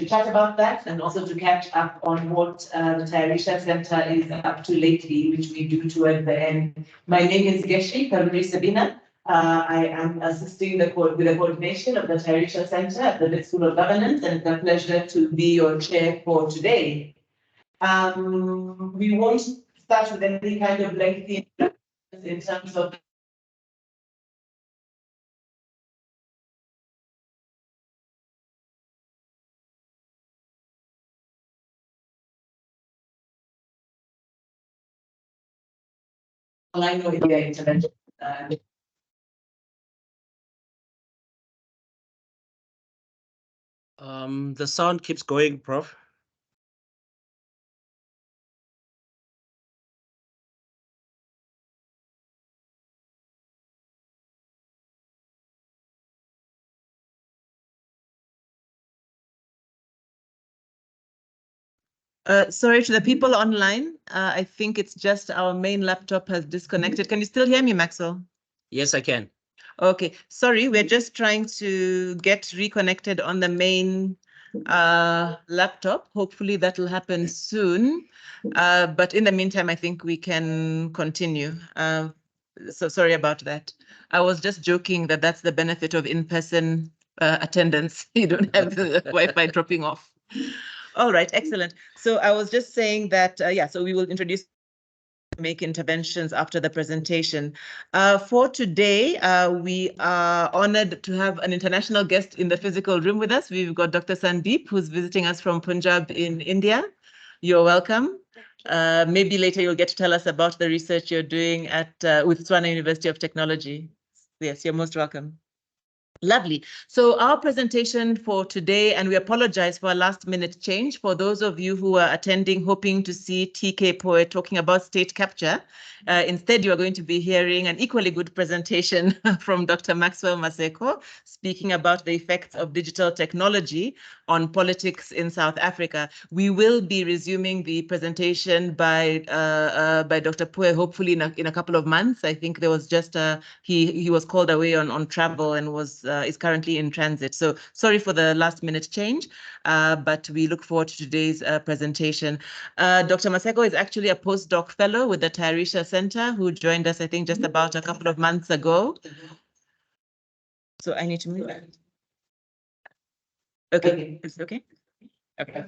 to chat about that and also to catch up on what the Tairisha Center is up to lately, which we do towards the end. My name is Geshi Karuri Sabina. I am assisting with the coordination of the Tairisha Center at the School of Governance, and it's a pleasure to be your chair for today. We won't start with any kind of lengthy in terms of online media intervention. The sound keeps going, Prof. Sorry to the people online. I think it's just our main laptop has disconnected. Can you still hear me, Maxwell? Yes, I can. Okay, sorry, we're just trying to get reconnected on the main laptop. Hopefully that will happen soon. But in the meantime, I think we can continue. So sorry about that. I was just joking that that's the benefit of in-person attendance. You don't have the Wi-Fi dropping off. All right, excellent. So I was just saying that, yeah, so we will introduce make interventions after the presentation. For today, we are honored to have an international guest in the physical room with us. We've got Dr. Sandeep, who's visiting us from Punjab in India. You're welcome. Maybe later you'll get to tell us about the research you're doing at with Tswana University of Technology. Yes, you're most welcome. Lovely. So our presentation for today, and we apologize for a last minute change for those of you who are attending hoping to see TK Poet talking about state capture. Instead, you are going to be hearing an equally good presentation from Dr. Maxwell Maseko, speaking about the effects of digital technology on politics in South Africa. We will be resuming the presentation by Dr. Poe, hopefully in a couple of months. I think there was just he was called away on travel and is currently in transit. So sorry for the last minute change, but we look forward to today's presentation. Dr. Maseko is actually a postdoc fellow with the Tairisha Center who joined us, I think, just about a couple of months ago. So I need to move. Okay, is it okay? Okay.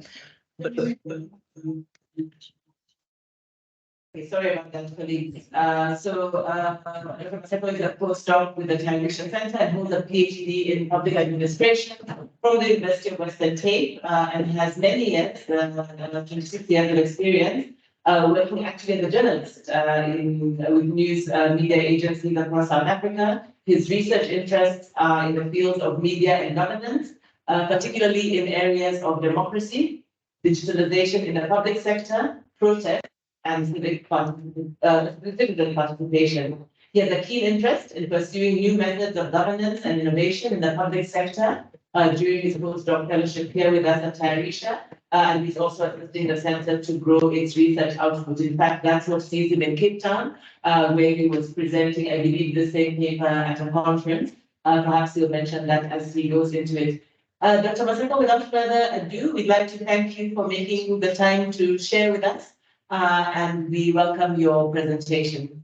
Okay, sorry about that, colleagues. Dr. Maseko is a postdoc with the Tairisha Center and holds a PhD in public administration from the University of Western Cape and has many years, 26 years of experience, working actually as a journalist with news media agencies across South Africa. His research interests are in the fields of media and governance, particularly in areas of democracy, digitalization in the public sector, protest, and civic participation. He has a keen interest in pursuing new methods of governance and innovation in the public sector during his postdoc fellowship here with us at Tairisha. And he's also assisting the center to grow its research output. In fact, that's what sees him in Cape Town, where he was presenting, I believe, the same paper at a conference. Perhaps he'll mention that as he goes into it. Dr. Maseko, without further ado, we'd like to thank you for making the time to share with us. And we welcome your presentation.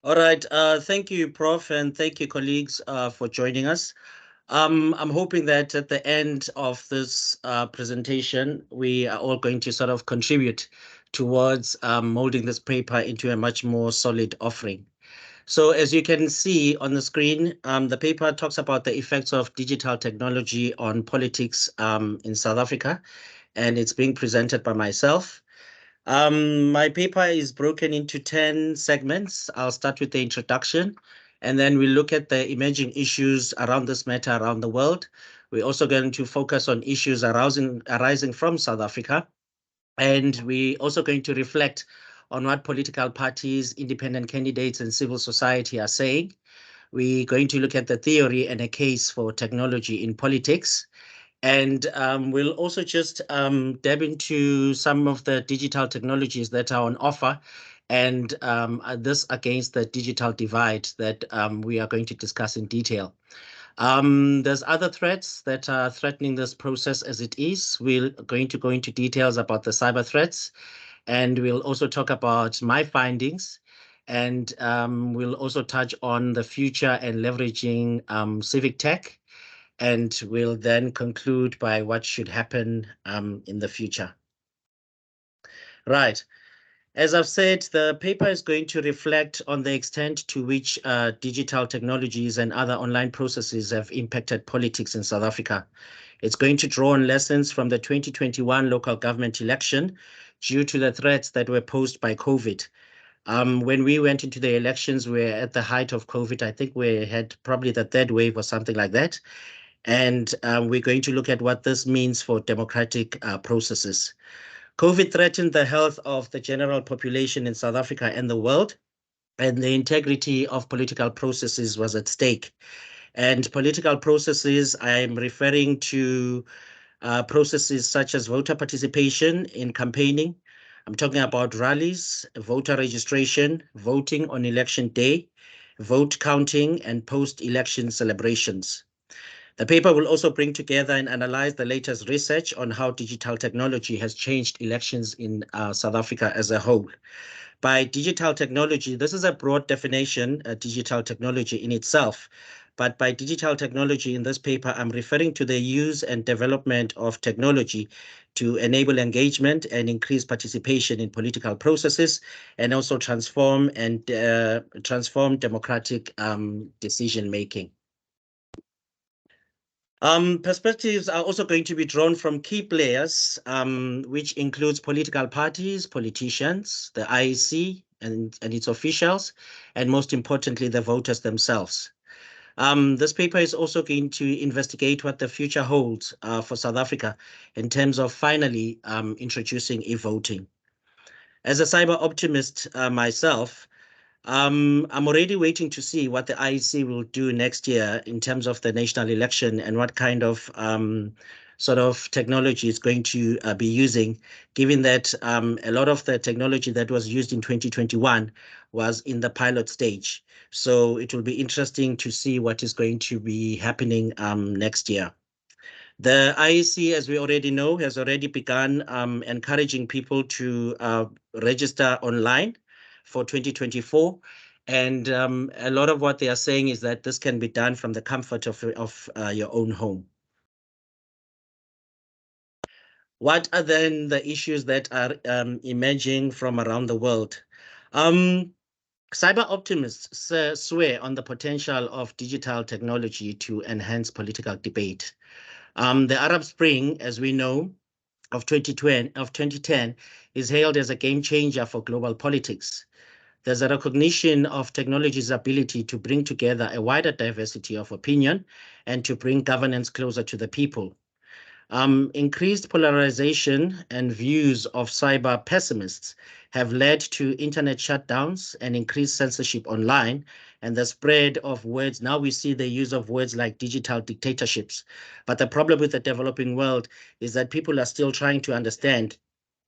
All right. Thank you, Prof, and thank you, colleagues, for joining us. I'm hoping that at the end of this presentation, we are all going to sort of contribute towards molding this paper into a much more solid offering. So as you can see on the screen, the paper talks about the effects of digital technology on politics in South Africa, and it's being presented by myself. My paper is broken into 10 segments. I'll start with the introduction, and then we look at the emerging issues around this matter around the world. We're also going to focus on issues arising from South Africa, and we're also going to reflect on what political parties, independent candidates, and civil society are saying. We're going to look at the theory and a case for technology in politics. And we'll also just dab into some of the digital technologies that are on offer, and this against the digital divide that we are going to discuss in detail. There's other threats that are threatening this process as it is. We're going to go into details about the cyber threats, and we'll also talk about my findings, and we'll also touch on the future and leveraging civic tech, and we'll then conclude by what should happen in the future. Right. As I've said, the paper is going to reflect on the extent to which digital technologies and other online processes have impacted politics in South Africa. It's going to draw on lessons from the 2021 local government election due to the threats that were posed by COVID. When we went into the elections, we were at the height of COVID. I think we had probably the third wave or something like that. And we're going to look at what this means for democratic processes. COVID threatened the health of the general population in South Africa and the world, and the integrity of political processes was at stake. And political processes, I'm referring to processes such as voter participation in campaigning. I'm talking about rallies, voter registration, voting on election day, vote counting, and post-election celebrations. The paper will also bring together and analyze the latest research on how digital technology has changed elections in South Africa as a whole. By digital technology, this is a broad definition, digital technology in itself. But by digital technology in this paper, I'm referring to the use and development of technology to enable engagement and increase participation in political processes, and also transform democratic decision-making. Perspectives are also going to be drawn from key players, which includes political parties, politicians, the IEC and its officials, and most importantly, the voters themselves. This paper is also going to investigate what the future holds for South Africa in terms of finally introducing e-voting. As a cyber optimist myself, I'm already waiting to see what the IEC will do next year in terms of the national election and what kind of sort of technology is going to be using, given that a lot of the technology that was used in 2021 was in the pilot stage. So it will be interesting to see what is going to be happening next year. The IEC, as we already know, has already begun encouraging people to register online for 2024. And a lot of what they are saying is that this can be done from the comfort of your own home. What are then the issues that are emerging from around the world? Cyber optimists swear on the potential of digital technology to enhance political debate. The Arab Spring, as we know, of 2010 is hailed as a game changer for global politics. There's a recognition of technology's ability to bring together a wider diversity of opinion and to bring governance closer to the people. Increased polarization and views of cyber pessimists have led to internet shutdowns and increased censorship online and the spread of words. Now we see the use of words like digital dictatorships. But the problem with the developing world is that people are still trying to understand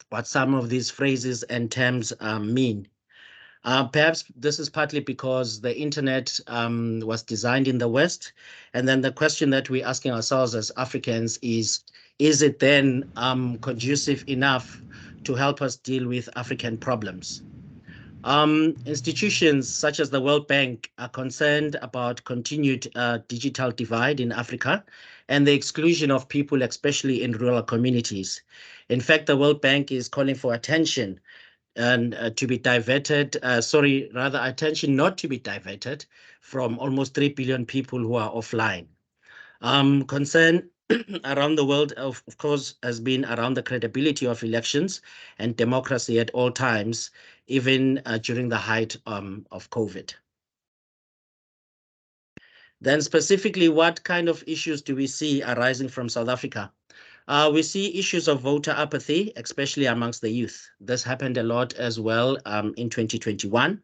what some of these phrases and terms mean. Perhaps this is partly because the internet was designed in the West. And then the question that we're asking ourselves as Africans is it then conducive enough to help us deal with African problems? Institutions such as the World Bank are concerned about continued digital divide in Africa and the exclusion of people, especially in rural communities. In fact, the World Bank is calling for attention and to be diverted, attention not to be diverted from almost 3 billion people who are offline. Concern around the world, of course, has been around the credibility of elections and democracy at all times, even during the height of COVID. Then specifically, what kind of issues do we see arising from South Africa? We see issues of voter apathy, especially amongst the youth. This happened a lot as well in 2021.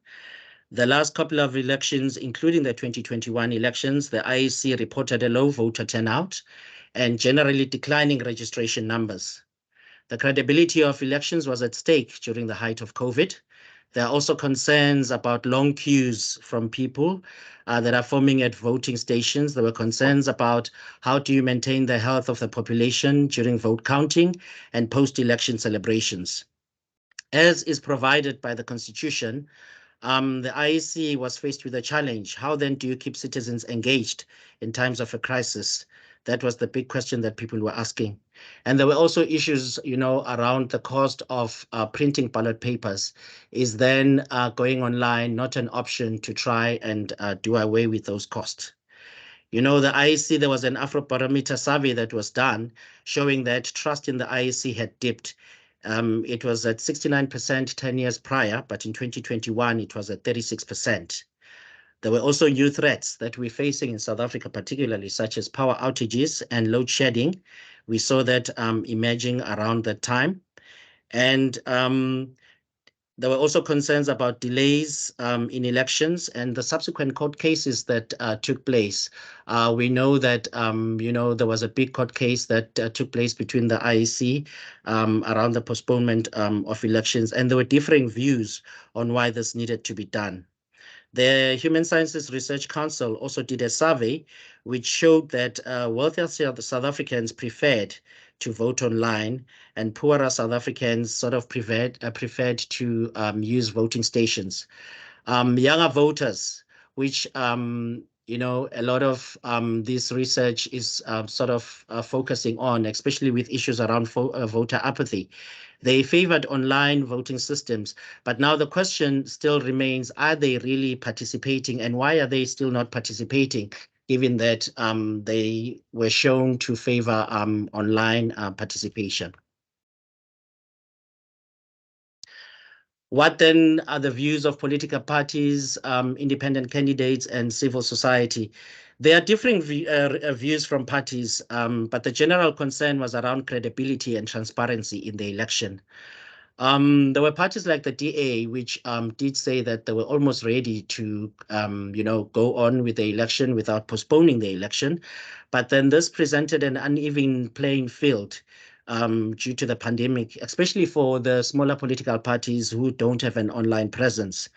The last couple of elections, including the 2021 elections, the IEC reported a low voter turnout and generally declining registration numbers. The credibility of elections was at stake during the height of COVID. There are also concerns about long queues from people that are forming at voting stations. There were concerns about how do you maintain the health of the population during vote counting and post-election celebrations. As is provided by the Constitution, the IEC was faced with a challenge. How then do you keep citizens engaged in times of a crisis? That was the big question that people were asking. And there were also issues, around the cost of printing ballot papers. Is then going online not an option to try and do away with those costs? The IEC, there was an Afrobarometer survey that was done showing that trust in the IEC had dipped. It was at 69% 10 years prior, but in 2021, it was at 36%. There were also new threats that we're facing in South Africa, particularly such as power outages and load shedding. We saw that emerging around that time. And there were also concerns about delays in elections and the subsequent court cases that took place. We know that, there was a big court case that took place between the IEC around the postponement of elections, and there were differing views on why this needed to be done. The Human Sciences Research Council also did a survey which showed that wealthier South Africans preferred to vote online, and poorer South Africans sort of preferred to use voting stations. Younger voters, which a lot of this research is sort of focusing on, especially with issues around voter apathy. They favored online voting systems, but now the question still remains, are they really participating, and why are they still not participating, given that they were shown to favor online participation? What then are the views of political parties, independent candidates, and civil society? There are differing views from parties, but the general concern was around credibility and transparency in the election. There were parties like the DA, which did say that they were almost ready to, go on with the election without postponing the election. But then this presented an uneven playing field due to the pandemic, especially for the smaller political parties who don't have an online presence.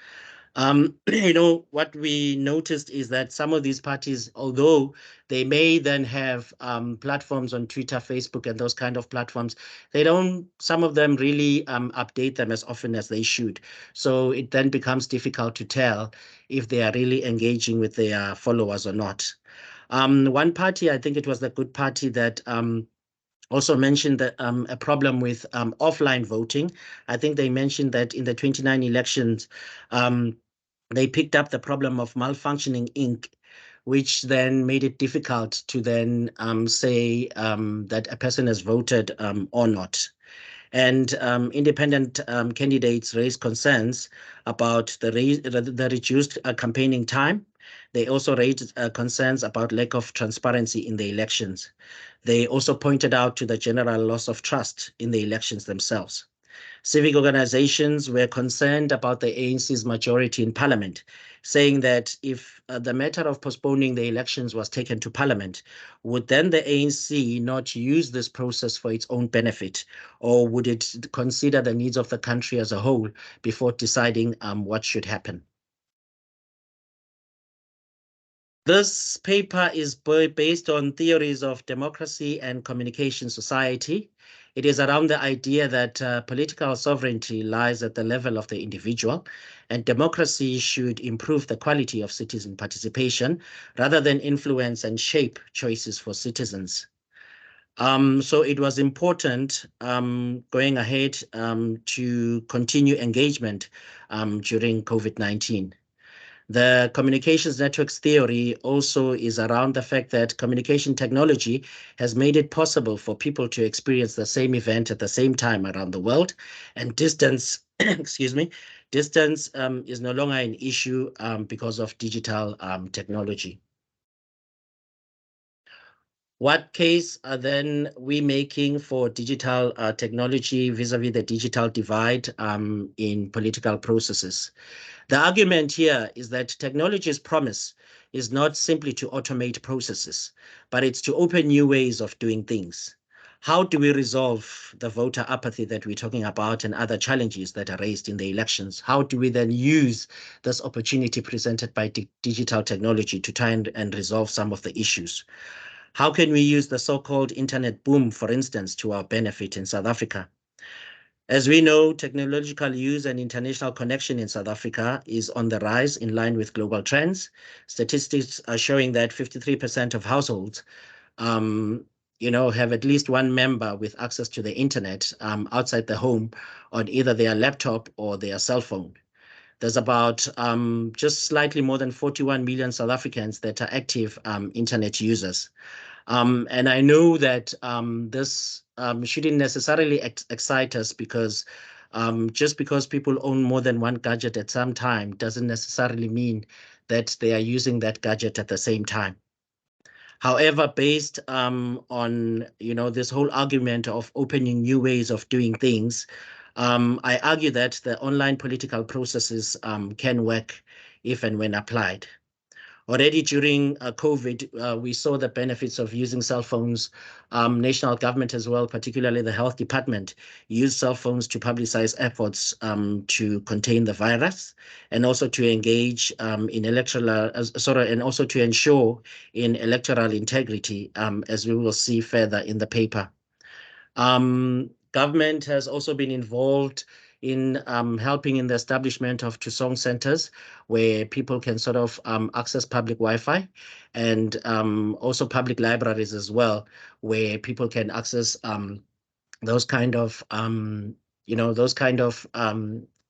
What we noticed is that some of these parties, although they may then have platforms on Twitter, Facebook, and those kind of platforms, some of them really update them as often as they should. So it then becomes difficult to tell if they are really engaging with their followers or not. One party, I think it was the Good Party, that also mentioned that a problem with offline voting. I think they mentioned that in the 29 elections, they picked up the problem of malfunctioning ink, which then made it difficult to then say that a person has voted or not. And independent candidates raised concerns about the reduced campaigning time. They also raised concerns about lack of transparency in the elections. They also pointed out to the general loss of trust in the elections themselves. Civic organizations were concerned about the ANC's majority in parliament, saying that if the matter of postponing the elections was taken to parliament, would then the ANC not use this process for its own benefit, or would it consider the needs of the country as a whole before deciding what should happen? This paper is based on theories of democracy and communication society. It is around the idea that political sovereignty lies at the level of the individual, and democracy should improve the quality of citizen participation rather than influence and shape choices for citizens. So it was important going ahead to continue engagement during COVID-19. The communications networks theory also is around the fact that communication technology has made it possible for people to experience the same event at the same time around the world, and distance, distance is no longer an issue because of digital technology. What case are then we making for digital technology vis-a-vis the digital divide in political processes? The argument here is that technology's promise is not simply to automate processes, but it's to open new ways of doing things. how do we resolve the voter apathy that we're talking about and other challenges that are raised in the elections? How do we then use this opportunity presented by digital technology to try and resolve some of the issues? How can we use the so-called internet boom, for instance, to our benefit in South Africa? As we know, technological use and international connection in South Africa is on the rise in line with global trends. Statistics are showing that 53% of households have at least one member with access to the internet outside the home on either their laptop or their cell phone. There's about just slightly more than 41 million South Africans that are active internet users. And I know that this shouldn't necessarily excite us because just because people own more than one gadget at some time doesn't necessarily mean that they are using that gadget at the same time. However, based on this whole argument of opening new ways of doing things, I argue that the online political processes can work if and when applied. Already during COVID, we saw the benefits of using cell phones. National government as well, particularly the health department, used cell phones to publicize efforts to contain the virus and also to engage in and also to ensure in electoral integrity, as we will see further in the paper. Government has also been involved in helping in the establishment of Tusong centers where people can sort of access public Wi-Fi, and also public libraries as well, where people can access those kind of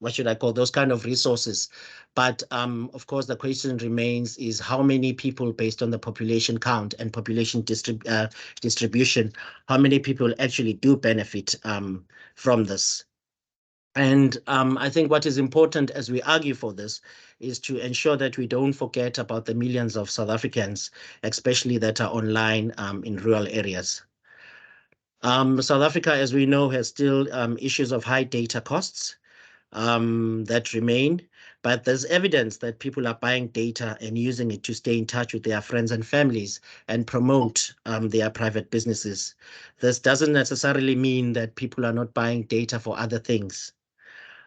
what should I call those kind of resources. But of course, the question remains is how many people based on the population count and population distribution, how many people actually do benefit from this. And I think what is important as we argue for this is to ensure that we don't forget about the millions of South Africans, especially that are online in rural areas. South Africa, as we know, has still issues of high data costs that remain, but there's evidence that people are buying data and using it to stay in touch with their friends and families and promote their private businesses. This doesn't necessarily mean that people are not buying data for other things.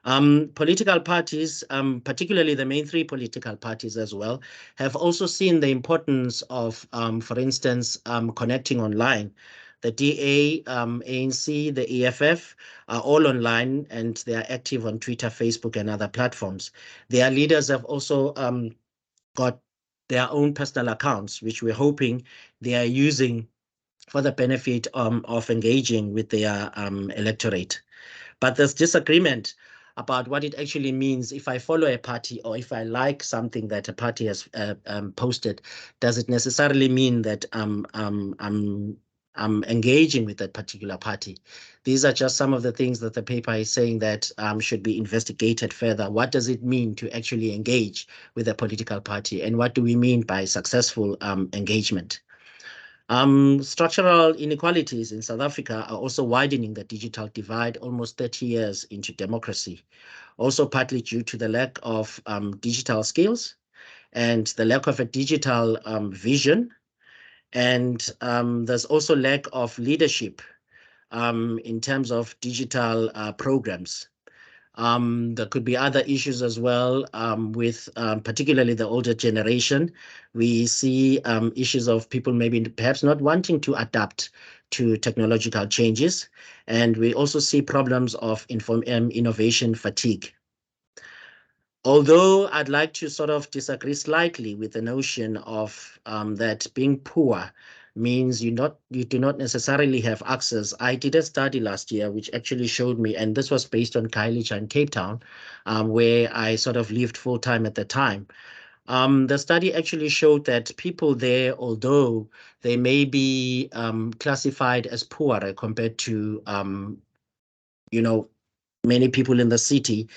Political parties, particularly the main three political parties as well, have also seen the importance of, for instance, connecting online. The DA, ANC, the EFF are all online and they are active on Twitter, Facebook, and other platforms. Their leaders have also got their own personal accounts, which we're hoping they are using for the benefit of engaging with their electorate. But there's disagreement about what it actually means if I follow a party or if I like something that a party has posted. Does it necessarily mean that I'm engaging with that particular party? These are just some of the things that the paper is saying that should be investigated further. What does it mean to actually engage with a political party? And what do we mean by successful engagement? Structural inequalities in South Africa are also widening the digital divide almost 30 years into democracy, also partly due to the lack of digital skills and the lack of a digital vision. And there's also lack of leadership in terms of digital programs. There could be other issues as well with particularly the older generation. We see issues of people maybe perhaps not wanting to adapt to technological changes. And we also see problems of innovation fatigue. Although I'd like to sort of disagree slightly with the notion of that being poor means you do not necessarily have access. I did a study last year which actually showed me, and this was based on Khayelitsha in Cape Town, where I sort of lived full time at the time. The study actually showed that people there, although they may be classified as poorer compared to many people in the city,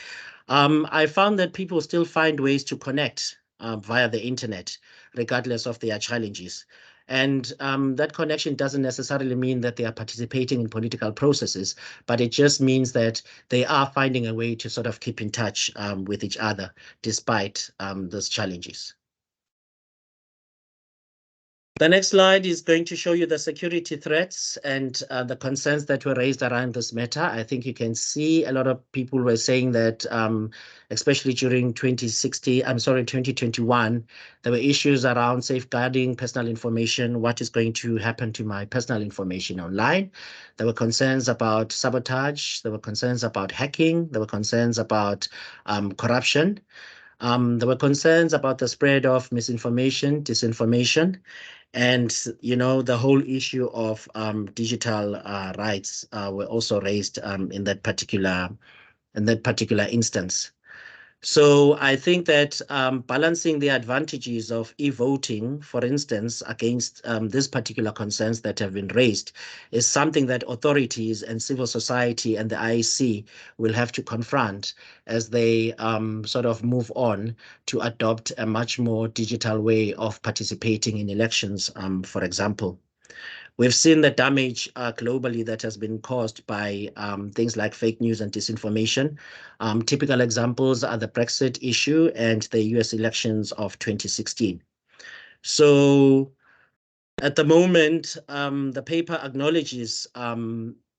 I found that people still find ways to connect via the internet, regardless of their challenges. And that connection doesn't necessarily mean that they are participating in political processes, but it just means that they are finding a way to sort of keep in touch with each other despite those challenges. The next slide is going to show you the security threats and the concerns that were raised around this matter. I think you can see a lot of people were saying that, especially during 2021, there were issues around safeguarding personal information. What is going to happen to my personal information online? There were concerns about sabotage. There were concerns about hacking. There were concerns about corruption. There were concerns about the spread of misinformation, disinformation, and the whole issue of digital rights were also raised in that particular instance. So I think that balancing the advantages of e-voting, for instance, against these particular concerns that have been raised is something that authorities and civil society and the IEC will have to confront as they sort of move on to adopt a much more digital way of participating in elections, for example. We've seen the damage globally that has been caused by things like fake news and disinformation. Typical examples are the Brexit issue and the US elections of 2016. So at the moment, the paper acknowledges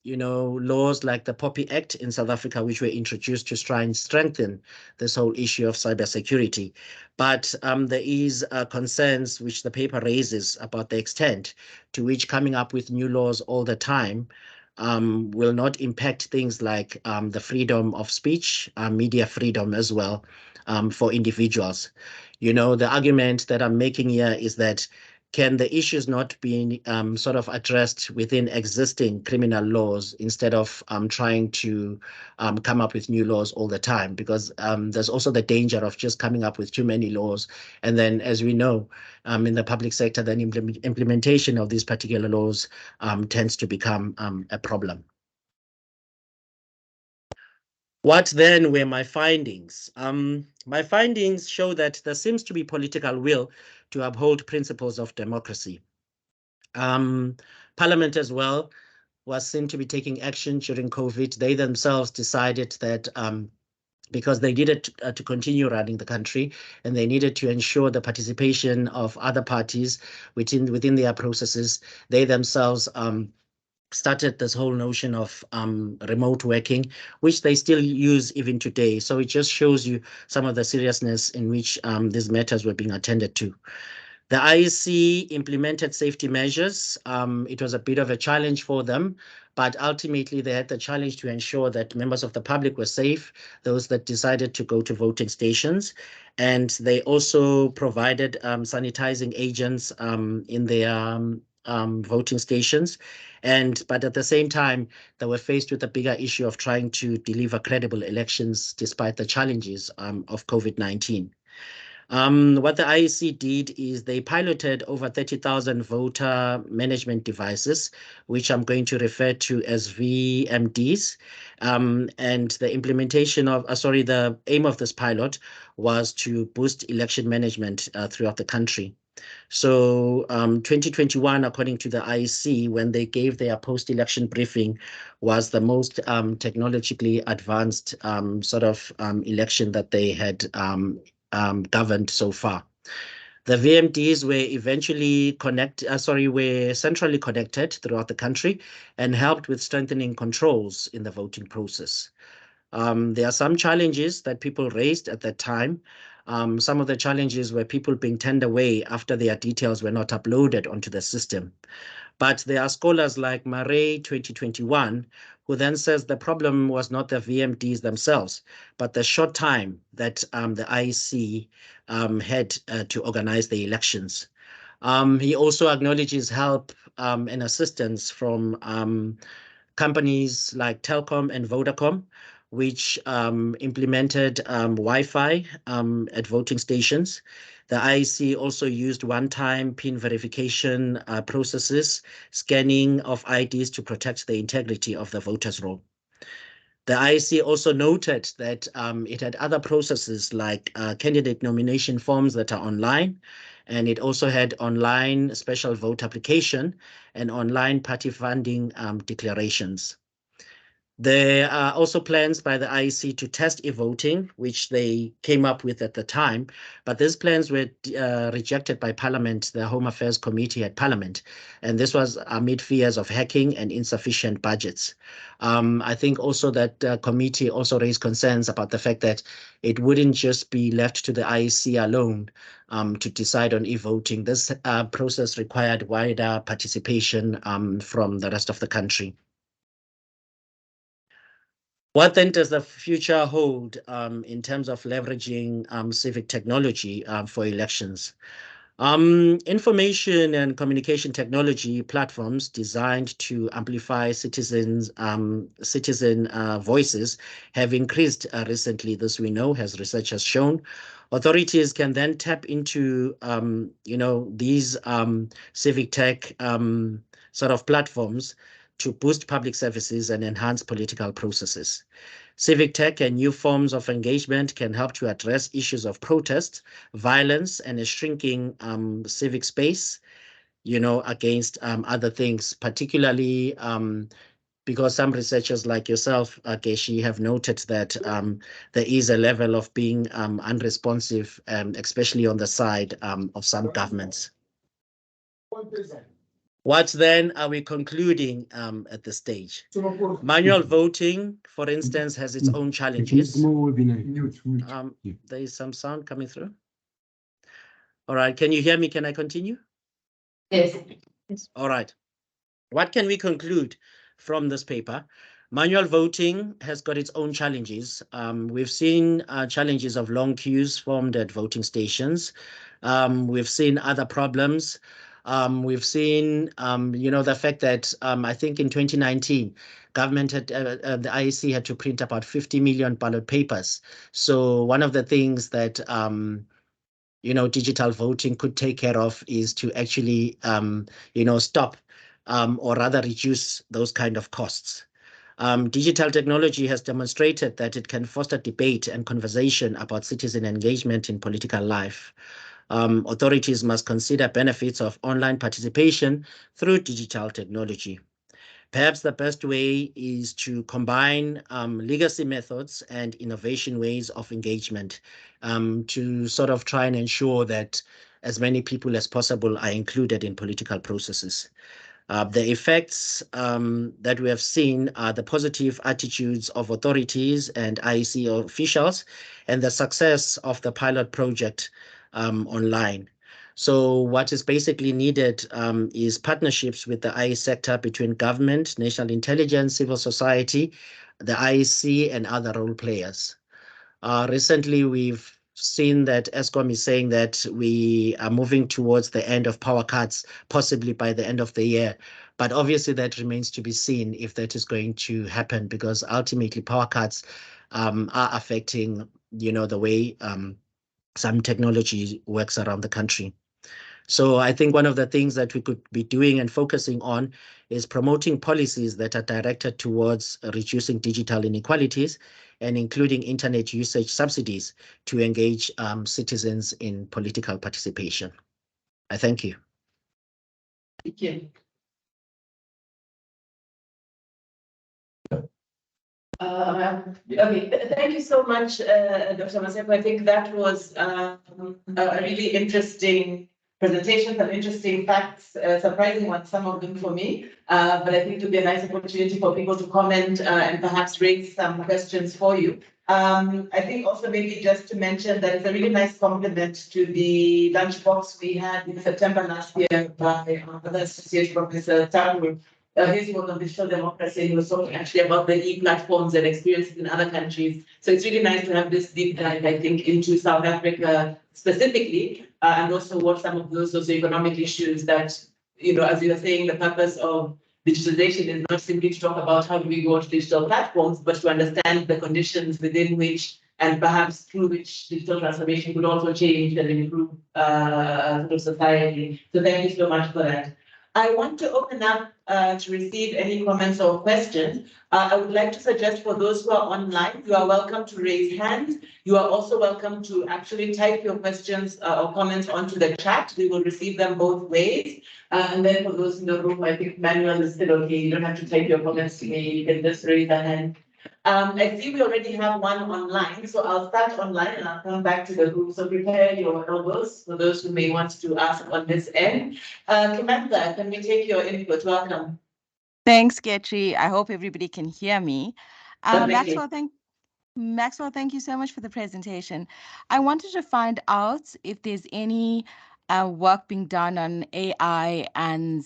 laws like the POPI Act in South Africa, which were introduced to try and strengthen this whole issue of cybersecurity. But there is concerns which the paper raises about the extent to which coming up with new laws all the time will not impact things like the freedom of speech, media freedom as well, for individuals. The argument that I'm making here is that can the issues not be sort of addressed within existing criminal laws instead of trying to come up with new laws all the time? Because there's also the danger of just coming up with too many laws. And then, as we know, in the public sector, then implementation of these particular laws tends to become a problem. What then were my findings? My findings show that there seems to be political will to uphold principles of democracy. Parliament as well was seen to be taking action during COVID. They themselves decided that because they needed to continue running the country and they needed to ensure the participation of other parties within their processes, they themselves started this whole notion of remote working, which they still use even today. So it just shows you some of the seriousness in which these matters were being attended to. The IEC implemented safety measures. It was a bit of a challenge for them, but ultimately they had the challenge to ensure that members of the public were safe, those that decided to go to voting stations. And they also provided sanitizing agents in their voting stations. But at the same time, they were faced with a bigger issue of trying to deliver credible elections despite the challenges of COVID-19. What the IEC did is they piloted over 30,000 voter management devices, which I'm going to refer to as VMDs. And the implementation of, the aim of this pilot was to boost election management throughout the country. So 2021, according to the IEC, when they gave their post-election briefing, was the most technologically advanced election that they had governed so far. The VMDs were eventually were centrally connected throughout the country and helped with strengthening controls in the voting process. There are some challenges that people raised at that time. Some of the challenges were people being turned away after their details were not uploaded onto the system. But there are scholars like Murray 2021, who then says the problem was not the VMDs themselves, but the short time that the IEC had to organize the elections. He also acknowledges help and assistance from companies like Telkom and Vodacom, which implemented Wi-Fi at voting stations. The IEC also used one-time PIN verification processes, scanning of IDs to protect the integrity of the voters' roll. The IEC also noted that it had other processes like candidate nomination forms that are online, and it also had online special vote application and online party funding declarations. There are also plans by the IEC to test e-voting, which they came up with at the time, but these plans were rejected by Parliament, the Home Affairs Committee at Parliament, and this was amid fears of hacking and insufficient budgets. I think also that the committee also raised concerns about the fact that it wouldn't just be left to the IEC alone to decide on e-voting. This process required wider participation from the rest of the country. What then does the future hold in terms of leveraging civic technology for elections? Information and communication technology platforms designed to amplify citizen voices have increased recently. This we know, as research has shown. Authorities can then tap into, these civic tech sort of platforms to boost public services and enhance political processes. Civic tech and new forms of engagement can help to address issues of protest, violence, and a shrinking civic space, against other things, particularly because some researchers like yourself, Geshi, have noted that there is a level of being unresponsive, especially on the side of some governments. What then are we concluding at this stage? Manual voting, for instance, has its own challenges. There is some sound coming through. All right, can you hear me? Can I continue? Yes. All right. What can we conclude from this paper? Manual voting has got its own challenges. We've seen challenges of long queues formed at voting stations. We've seen other problems. We've seen, the fact that I think in 2019, government had, the IEC had to print about 50 million ballot papers. So one of the things that, digital voting could take care of is to actually, stop or rather reduce those kind of costs. Digital technology has demonstrated that it can foster debate and conversation about citizen engagement in political life. Authorities must consider benefits of online participation through digital technology. Perhaps the best way is to combine legacy methods and innovation ways of engagement to sort of try and ensure that as many people as possible are included in political processes. The effects that we have seen are the positive attitudes of authorities and IEC officials and the success of the pilot project online. So what is basically needed is partnerships with the IE sector between government, national intelligence, civil society, the IEC, and other role players. Recently, we've seen that Eskom is saying that we are moving towards the end of power cuts, possibly by the end of the year. But obviously that remains to be seen if that is going to happen, because ultimately power cuts are affecting, the way some technology works around the country. So I think one of the things that we could be doing and focusing on is promoting policies that are directed towards reducing digital inequalities and including internet usage subsidies to engage citizens in political participation. I thank you. Thank you. Okay, thank you so much, Dr. Maseko. I think that was a really interesting presentation, some interesting facts, surprising ones, some of them for me. But I think it would be a nice opportunity for people to comment and perhaps raise some questions for you. I think also maybe just to mention that it's a really nice compliment to the lunchbox we had in September last year by the Associate Professor Taru. His work on digital democracy, he was talking actually about the e-platforms and experiences in other countries. So it's really nice to have this deep dive, I think, into South Africa specifically, and also what some of those socioeconomic issues that, as you were saying, the purpose of digitalization is not simply to talk about how do we go to digital platforms, but to understand the conditions within which and perhaps through which digital transformation could also change and improve society. So thank you so much for that. I want to open up to receive any comments or questions. I would like to suggest for those who are online, you are welcome to raise hands. You are also welcome to actually type your questions or comments onto the chat. We will receive them both ways. And then for those in the room, I think Manuel is still okay. You don't have to type your comments to me. You can just raise a hand. I see we already have one online, so I'll start online and I'll come back to the room. So prepare your elbows for those who may want to ask on this end. Samantha, can we take your input? Welcome. Thanks, Getri. I hope everybody can hear me. Perfectly. Maxwell, thank you so much for the presentation. I wanted to find out if there's any work being done on AI and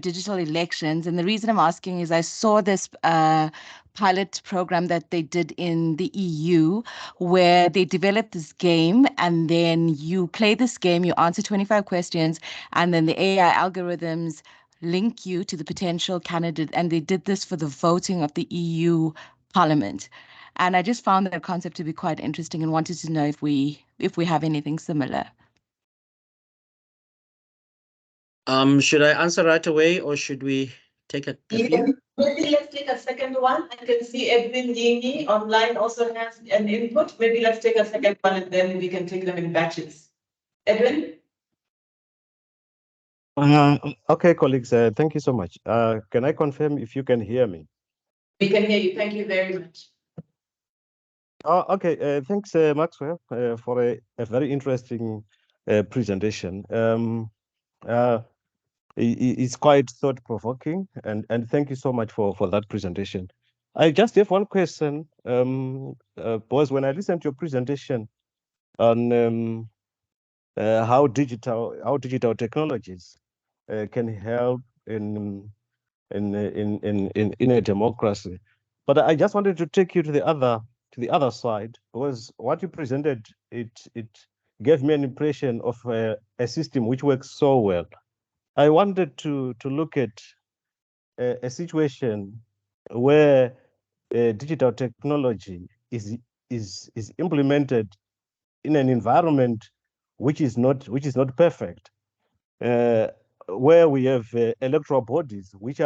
digital elections. And the reason I'm asking is I saw this pilot program that they did in the EU where they developed this game, and then you play this game, you answer 25 questions, and then the AI algorithms link you to the potential candidate. And they did this for the voting of the EU Parliament. And I just found that concept to be quite interesting and wanted to know if we have anything similar. Should I answer right away or should we take a few? Maybe let's take a second one. I can see Edwin Yini online also has an input. Maybe let's take a second one and then we can take them in batches. Edwin? Okay, colleagues, thank you so much. Can I confirm if you can hear me? We can hear you. Thank you very much. Oh, okay. Thanks, Maxwell, for a very interesting presentation. It's quite thought-provoking, and thank you so much for that presentation. I just have one question, because when I listened to your presentation on how digital technologies can help in a democracy, but I just wanted to take you to the other side, because what you presented, it gave me an impression of a system which works so well. I wanted to look at a situation where digital technology is implemented in an environment which is not perfect, where we have electoral bodies which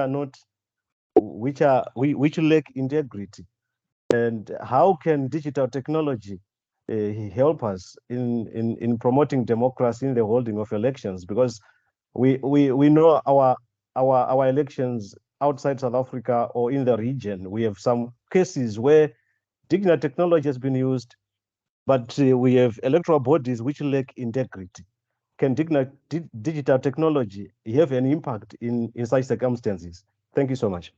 lack integrity. And how can digital technology help us in promoting democracy in the holding of elections? Because we know our elections outside South Africa or in the region, we have some cases where digital technology has been used, but we have electoral bodies which lack integrity. Can digital technology have an impact in such circumstances? Thank you so much.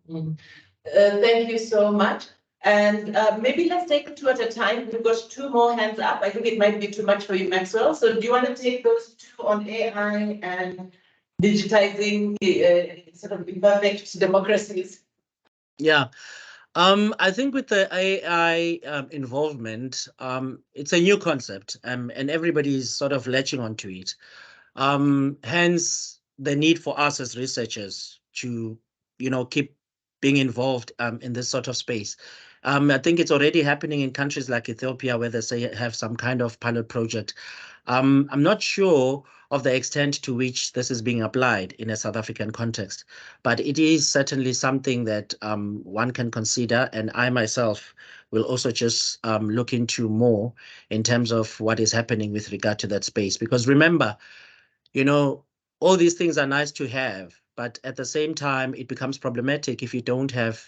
Thank you so much. And maybe let's take two at a time. We've got two more hands up. I think it might be too much for you, Maxwell. So do you want to take those two on AI and digitizing sort of imperfect democracies? Yeah. I think with the AI involvement, it's a new concept, and everybody's sort of latching onto it. Hence the need for us as researchers to, keep being involved in this sort of space. I think it's already happening in countries like Ethiopia, where they say have some kind of pilot project. I'm not sure of the extent to which this is being applied in a South African context, but it is certainly something that one can consider, and I myself will also just look into more in terms of what is happening with regard to that space. Because remember, all these things are nice to have, but at the same time, it becomes problematic if you don't have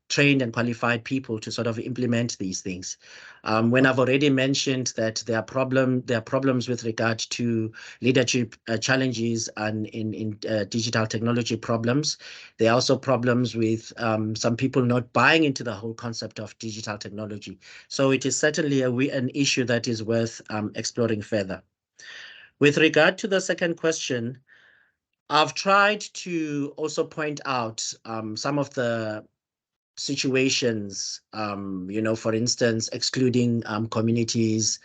trained and qualified people to sort of implement these things. When I've already mentioned that there are problems with regard to leadership challenges and in digital technology problems. There are also problems with some people not buying into the whole concept of digital technology. So it is certainly an issue that is worth exploring further. With regard to the second question, I've tried to also point out some of the situations, for instance, excluding communities,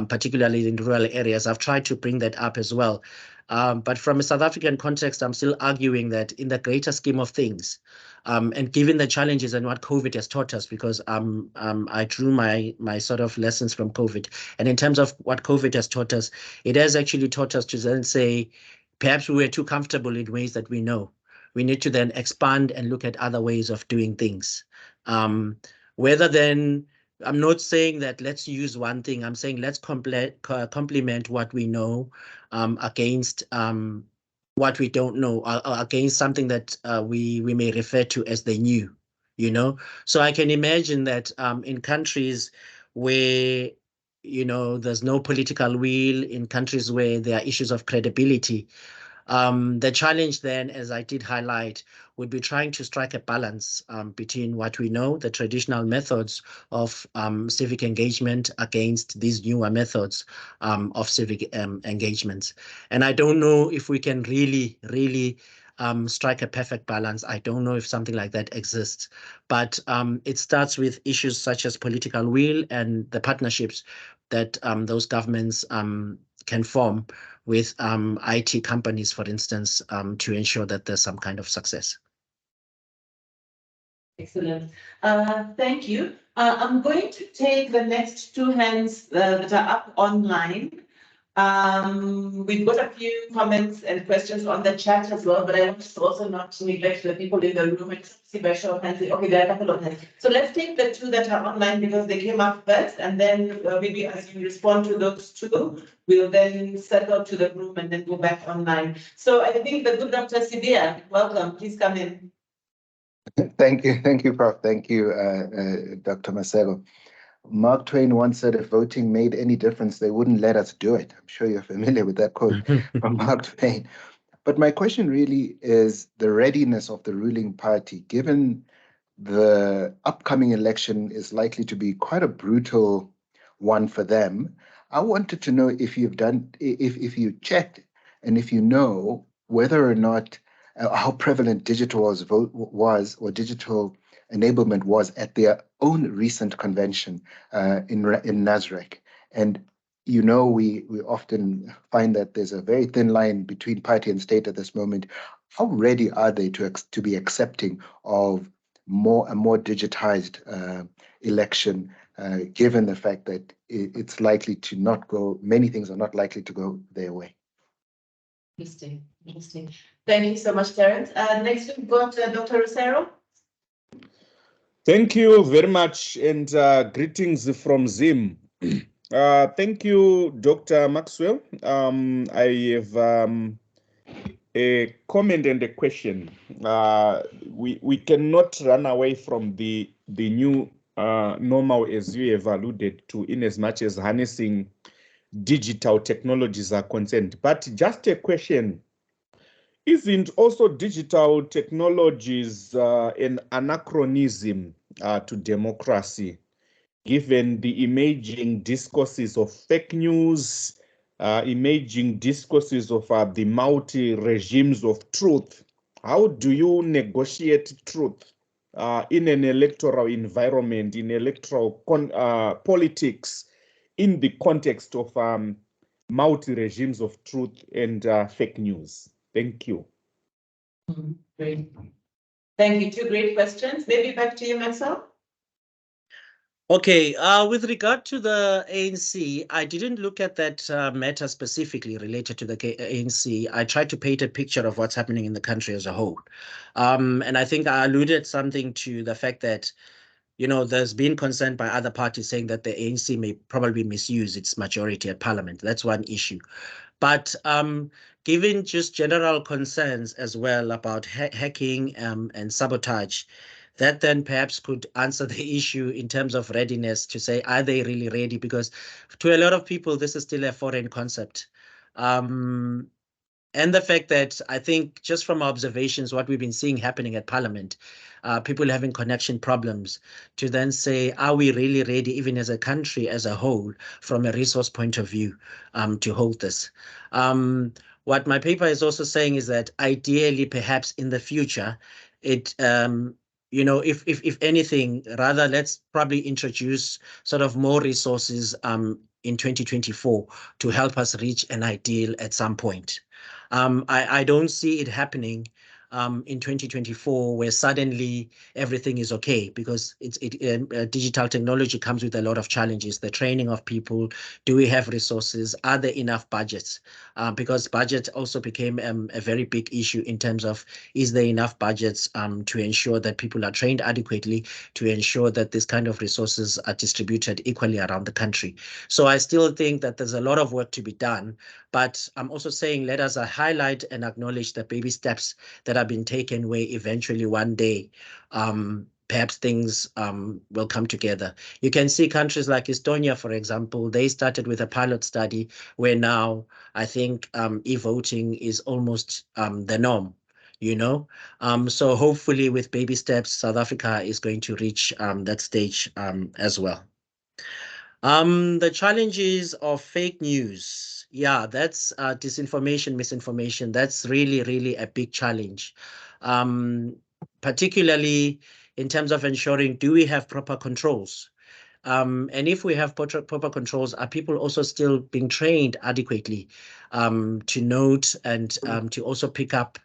particularly in rural areas. I've tried to bring that up as well. But from a South African context, I'm still arguing that in the greater scheme of things, and given the challenges and what COVID has taught us, because I drew my sort of lessons from COVID, and in terms of what COVID has taught us, it has actually taught us to then say, perhaps we were too comfortable in ways that we know. We need to then expand and look at other ways of doing things. Whether then, I'm not saying that let's use one thing, I'm saying let's complement what we know against what we don't know, or against something that we may refer to as the new, So I can imagine that in countries where, there's no political will, in countries where there are issues of credibility, the challenge then, as I did highlight, would be trying to strike a balance between what we know, the traditional methods of civic engagement, against these newer methods of civic engagements. And I don't know if we can really strike a perfect balance. I don't know if something like that exists, but it starts with issues such as political will and the partnerships that those governments can form with IT companies, for instance, to ensure that there's some kind of success. Excellent. Thank you. I'm going to take the next two hands that are up online. We've got a few comments and questions on the chat as well, but I want to also not neglect the people in the room and see by show of hands. Okay, there are a couple of hands. So let's take the two that are online because they came up first, and then maybe as you respond to those two, we'll then settle to the room and then go back online. So I think the good Dr. Sibia, welcome. Please come in. Thank you, Prof. Thank you, Dr. Maseko. Mark Twain once said, if voting made any difference, they wouldn't let us do it. I'm sure you're familiar with that quote from Mark Twain. But my question really is the readiness of the ruling party, given the upcoming election is likely to be quite a brutal one for them. I wanted to know if if you checked and if you know whether or not how prevalent digital was or digital enablement was at their own recent convention in Nasrec. And we often find that there's a very thin line between party and state at this moment. How ready are they to be accepting of a more digitized election, given the fact that it's likely to not go, many things are not likely to go their way? Interesting. Thank you so much, Terence. Next we've got Dr. Rosero. Thank you very much, and greetings from Zim. Thank you, Dr. Maxwell. I have a comment and a question. We cannot run away from the new normal, as you have alluded to, in as much as harnessing digital technologies are concerned. But just a question. Isn't also digital technologies an anachronism to democracy, given the emerging discourses of fake news, emerging discourses of the multi-regimes of truth? How do you negotiate truth in an electoral environment, in electoral politics, in the context of multi-regimes of truth and fake news? Thank you. Great. Thank you. Two great questions. Maybe back to you, Maxwell. Okay, with regard to the ANC, I didn't look at that matter specifically related to the ANC. I tried to paint a picture of what's happening in the country as a whole. And I think I alluded something to the fact that, there's been concern by other parties saying that the ANC may probably misuse its majority at parliament. That's one issue. But given just general concerns as well about hacking and sabotage, that then perhaps could answer the issue in terms of readiness to say, are they really ready? Because to a lot of people, this is still a foreign concept. And the fact that I think just from observations, what we've been seeing happening at Parliament, people having connection problems, to then say, are we really ready, even as a country as a whole, from a resource point of view, to hold this? What my paper is also saying is that ideally, perhaps in the future, you know, if anything, rather let's probably introduce sort of more resources in 2024 to help us reach an ideal at some point. I don't see it happening in 2024 where suddenly everything is okay, because digital technology comes with a lot of challenges. The training of people, do we have resources, are there enough budgets? Because budget also became a very big issue in terms of, is there enough budgets to ensure that people are trained adequately, to ensure that this kind of resources are distributed equally around the country. So I still think that there's a lot of work to be done, but I'm also saying let us highlight and acknowledge the baby steps that have been taken, where eventually one day perhaps things will come together. You can see countries like Estonia, for example, they started with a pilot study where now I think e-voting is almost the norm, you know. So hopefully with baby steps, South Africa is going to reach that stage as well. The challenges of fake news. Yeah, that's disinformation, misinformation. That's really, really a big challenge, particularly in terms of ensuring, do we have proper controls? And if we have proper controls, are people also still being trained adequately to note and to also pick up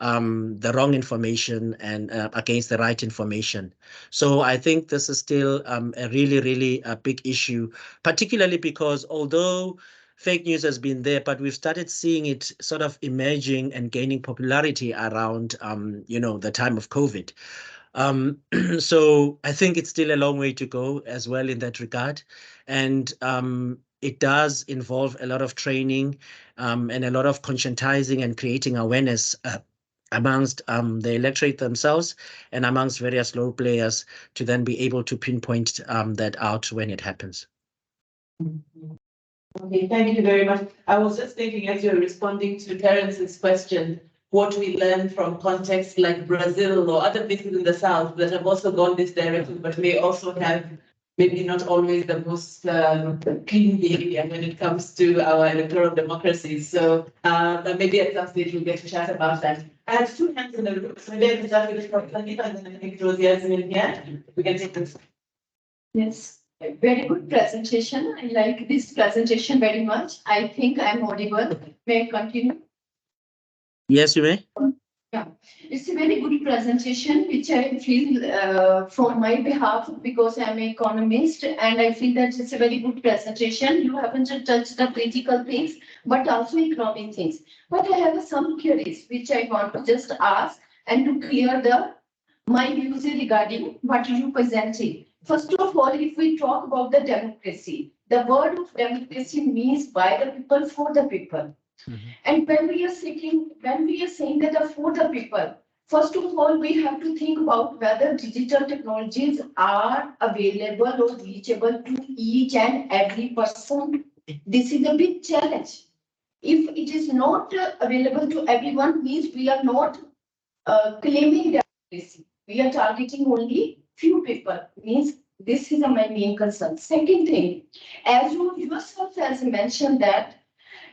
the wrong information and against the right information? So I think this is still a really, really big issue, particularly because although fake news has been there, but we've started seeing it sort of emerging and gaining popularity around, you know, the time of COVID. So I think it's still a long way to go as well in that regard. And it does involve a lot of training and a lot of conscientizing and creating awareness amongst the electorate themselves and amongst various role players to then be able to pinpoint that out when it happens. Okay, thank you very much. I was just thinking as you're responding to Terence's question, what we learn from contexts like Brazil or other places in the South that have also gone this direction, but may also have maybe not always the most clean behavior when it comes to our electoral democracies. So maybe at some stage we'll get to chat about that. I have two hands in the room, so maybe I can start with Sandeep and then I think Rosie has in here. We can take this. Yes, very good presentation. I like this presentation very much. I think I'm audible. May I continue? Yes, you may. Yeah, it's a very good presentation, which I feel from my behalf, because I'm an economist, and I feel that it's a very good presentation. You haven't touched the political things, but also economic things. But I have some queries which I want to just ask and to clear my views regarding what you presented. First of all, if we talk about the democracy, the word of democracy means by the people, for the people. Mm-hmm. And when we are saying that for the people, first of all, we have to think about whether digital technologies are available or reachable to each and every person. This is a big challenge. If it is not available to everyone, means we are not claiming democracy. We are targeting only few people. Means this is my main concern. Second thing, as you yourself has mentioned that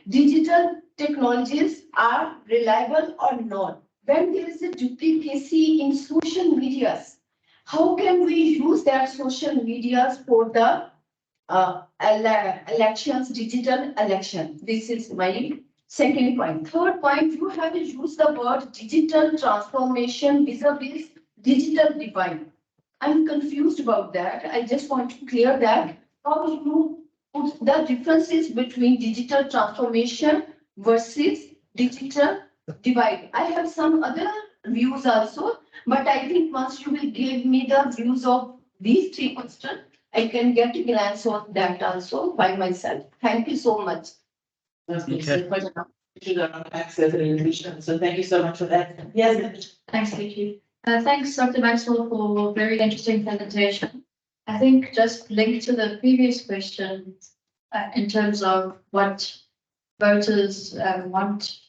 digital technologies are reliable or not. When there is a duplicacy in social medias, how can we use that social medias for the elections, digital election? This is my second point. Third point, you have used the word digital transformation vis-a-vis digital divide. I'm confused about that. I just want to clear that. How you put the differences between digital transformation versus digital divide. I have some other views also, but I think once you will give me the views of these three questions, I can get a glance on that also by myself. Thank you so much. Okay. So quite enough issues around access and inclusion. So thank you so much for that. Yes. Thanks, Vicky. Thanks, Dr. Maxwell, for a very interesting presentation. I think just linked to the previous question in terms of what voters want,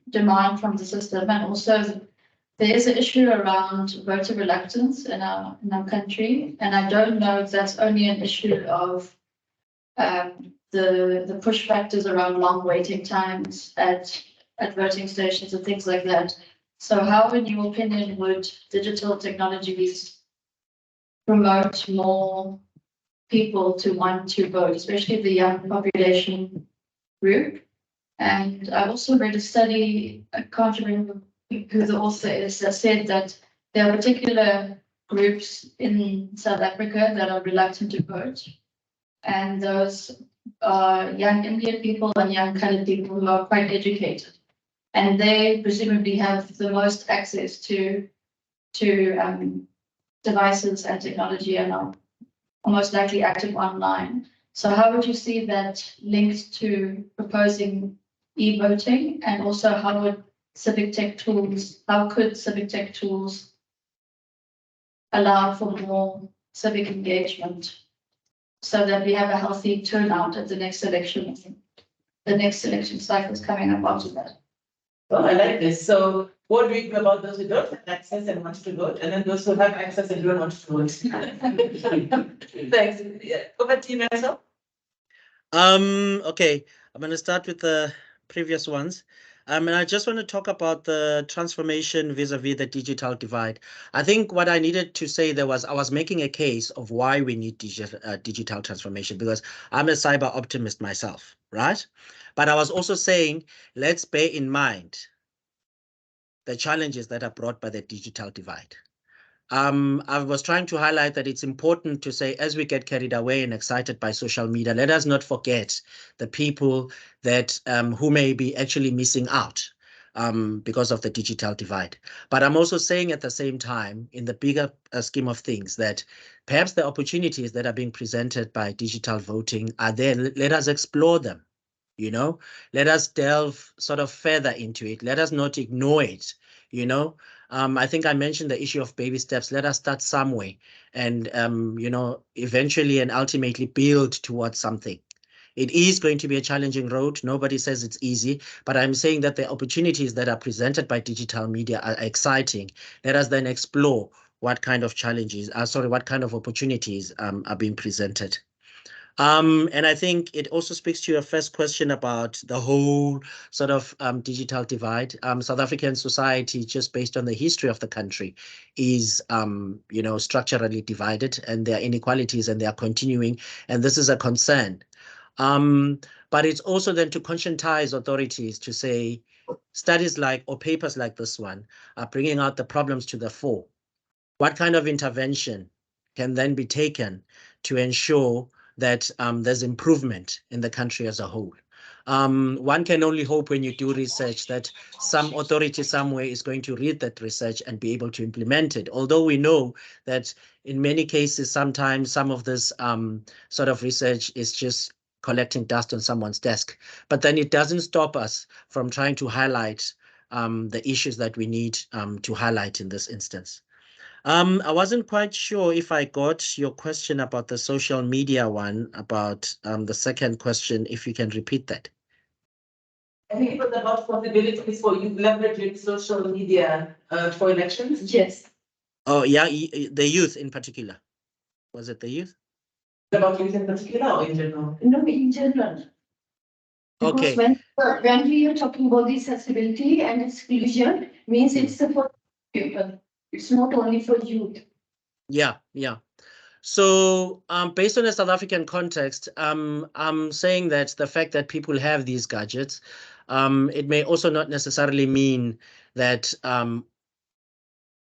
demand from the system, and also there is an issue around voter reluctance in our country, and I don't know if that's only an issue of the push factors around long waiting times at voting stations and things like that. So how, in your opinion, would digital technologies promote more people to want to vote, especially the young population group? And I also read a study, I can't remember who the author is, that said that there are particular groups in South Africa that are reluctant to vote. And those are young Indian people and young colored people who are quite educated. And they presumably have the most access to devices and technology and are most likely active online. So how would you see that linked to proposing e-voting, and also how could civic tech tools allow for more civic engagement so that we have a healthy turnout at the next election? The next election cycle is coming up after that. Well, I like this. So what do we do about those who don't have access and want to vote, and then those who have access and don't want to vote? Thanks. Yeah. Over to you, Maxwell. Okay, I'm going to start with the previous ones. And I just want to talk about the transformation vis-a-vis the digital divide. I think what I needed to say there was I was making a case of why we need digital transformation, because I'm a cyber optimist myself, right? But I was also saying, let's bear in mind the challenges that are brought by the digital divide. I was trying to highlight that it's important to say, as we get carried away and excited by social media, let us not forget the people that who may be actually missing out because of the digital divide. But I'm also saying at the same time, in the bigger scheme of things, that perhaps the opportunities that are being presented by digital voting are there. Let us explore them. You know, let us delve sort of further into it. Let us not ignore it. You know, I think I mentioned the issue of baby steps. Let us start somewhere and, you know, eventually and ultimately build towards something. It is going to be a challenging road. Nobody says it's easy, but I'm saying that the opportunities that are presented by digital media are exciting. Let us then explore what kind of challenges, what kind of opportunities are being presented. And I think it also speaks to your first question about the whole sort of digital divide. South African society, just based on the history of the country, is you know, structurally divided, and there are inequalities and they are continuing, and this is a concern. But it's also then to conscientize authorities to say studies like, or papers like this one, are bringing out the problems to the fore. What kind of intervention can then be taken to ensure that there's improvement in the country as a whole? One can only hope when you do research that some authority somewhere is going to read that research and be able to implement it. Although we know that in many cases, sometimes some of this sort of research is just collecting dust on someone's desk. But then it doesn't stop us from trying to highlight the issues that we need to highlight in this instance. I wasn't quite sure if I got your question about the social media one, about the second question, if you can repeat that. I think it was about possibilities for you leveraging social media for elections. Yes. Oh, yeah, the youth in particular. Was it the youth? About youth in particular or in general? No, in general. Okay. Because when we are talking about the accessibility and exclusion, means it's for people. It's not only for youth. Yeah, yeah. So based on the South African context, I'm saying that the fact that people have these gadgets, it may also not necessarily mean that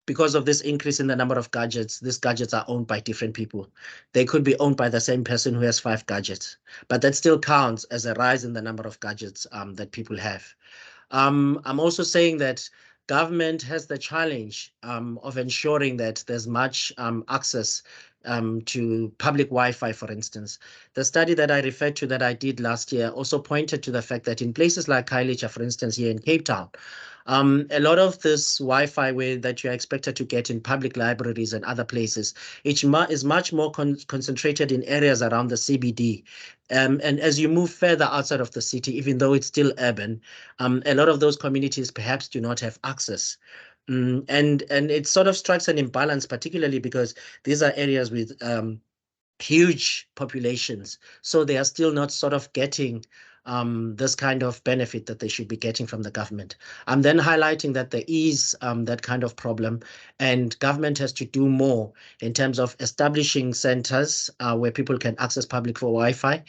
because of this increase in the number of gadgets, these gadgets are owned by different people. They could be owned by the same person who has 5 gadgets, but that still counts as a rise in the number of gadgets that people have. I'm also saying that government has the challenge of ensuring that there's much access to public Wi-Fi, for instance. The study that I referred to that I did last year also pointed to the fact that in places like Khayelitsha, for instance, here in Cape Town, a lot of this Wi-Fi that you're expected to get in public libraries and other places, it is much more concentrated in areas around the CBD. And as you move further outside of the city, even though it's still urban, a lot of those communities perhaps do not have access. And it sort of strikes an imbalance, particularly because these are areas with huge populations. So they are still not sort of getting this kind of benefit that they should be getting from the government. I'm then highlighting that there is that kind of problem, and government has to do more in terms of establishing centers where people can access public for Wi-Fi.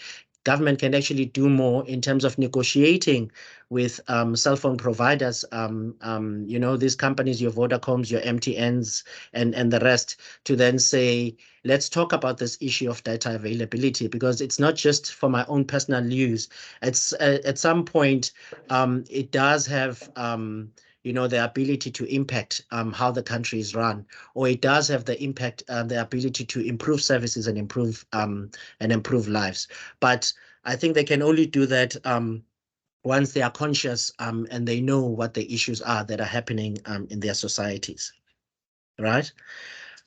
Government can actually do more in terms of negotiating with cell phone providers, these companies, your Vodacoms, your MTNs, and the rest, to then say, let's talk about this issue of data availability, because it's not just for my own personal use. It's at some point, it does have the ability to impact how the country is run, or it does have the impact, the ability to improve services and improve lives. But I think they can only do that once they are conscious and they know what the issues are that are happening in their societies, right?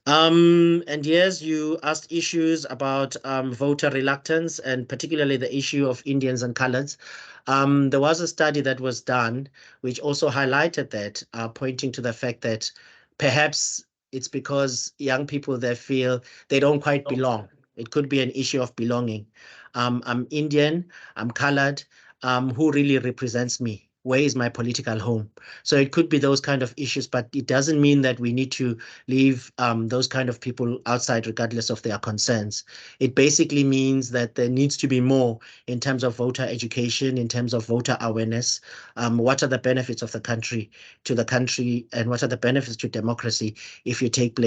And yes, you asked issues about voter reluctance, and particularly the issue of Indians and coloreds. There was a study that was done which also highlighted that, pointing to the fact that perhaps it's because young people, they feel they don't quite belong. It could be an issue of belonging. I'm Indian, I'm colored, who really represents me? Where is my political home? So it could be those kind of issues, but it doesn't mean that we need to leave those kind of people outside regardless of their concerns. It basically means that there needs to be more in terms of voter education, in terms of voter awareness. What are the benefits of the country to the country, and what are the benefits to democracy if you take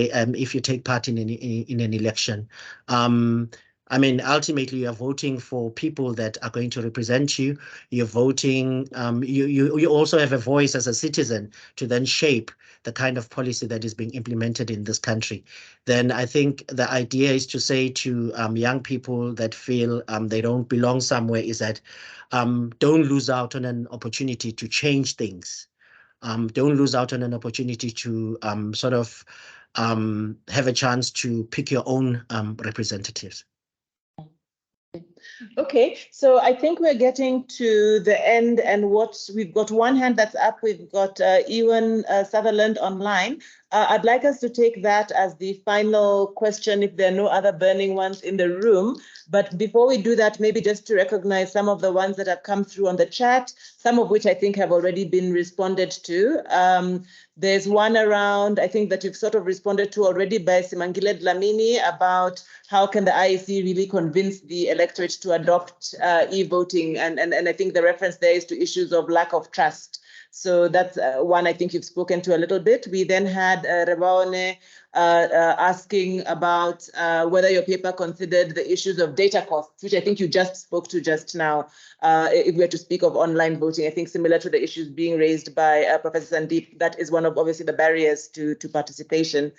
part in an election? Ultimately, you are voting for people that are going to represent you. You're voting, you also have a voice as a citizen to then shape the kind of policy that is being implemented in this country. Then I think the idea is to say to young people that feel they don't belong somewhere is that don't lose out on an opportunity to change things. Don't lose out on an opportunity to have a chance to pick your own representatives. Okay, so I think we're getting to the end, and we've got one hand that's up. We've got Ewan Sutherland online. I'd like us to take that as the final question if there are no other burning ones in the room. But before we do that, maybe just to recognize some of the ones that have come through on the chat, some of which I think have already been responded to. There's one around, I think, that you've sort of responded to already by Simangile Dlamini about how can the IEC really convince the electorate to adopt e-voting, and I think the reference there is to issues of lack of trust. So that's one I think you've spoken to a little bit. We then had Rebaone asking about whether your paper considered the issues of data costs, which I think you just spoke to just now. If we were to speak of online voting, I think similar to the issues being raised by Professor Sandeep, that is one of obviously the barriers to participation.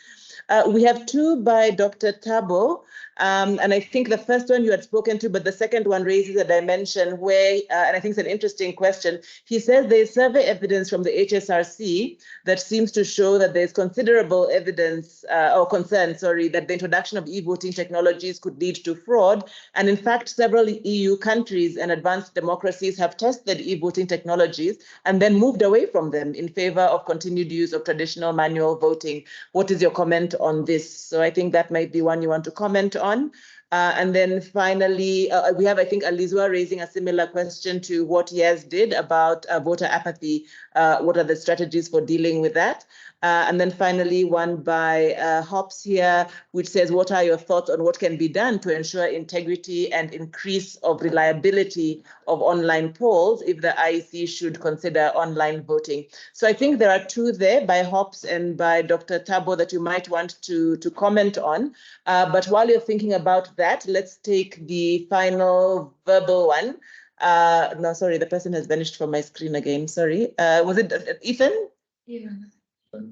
We have two by Dr. Thabo, and I think the first one you had spoken to, but the second one raises a dimension where, and I think it's an interesting question. He says there's survey evidence from the HSRC that seems to show that there's considerable evidence or concern, that the introduction of e-voting technologies could lead to fraud. And in fact, several EU countries and advanced democracies have tested e-voting technologies and then moved away from them in favor of continued use of traditional manual voting. What is your comment on this? So I think that might be one you want to comment on. And then finally, we have, I think, Alizwa raising a similar question to what Yes did about voter apathy. What are the strategies for dealing with that? And then finally, one by Hops here, which says, what are your thoughts on what can be done to ensure integrity and increase of reliability of online polls if the IEC should consider online voting? So I think there are two there by Hops and by Dr. Thabo that you might want to comment on. But while you're thinking about that, let's take the final verbal one. No, sorry, the person has vanished from my screen again. Sorry. Was it Ethan? Ewan.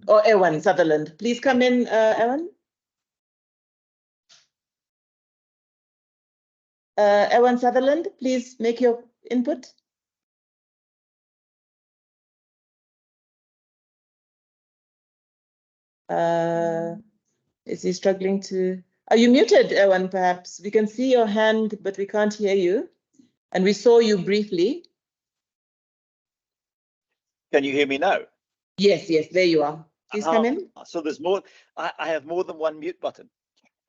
Or Ewan Sutherland. Please come in, Ewan. Ewan Sutherland, please make your input. Is he struggling to? Are you muted, Ewan, perhaps? We can see your hand, but we can't hear you. And we saw you briefly. Can you hear me now? Yes, there you are. Please come in. So there's more. I have more than one mute button.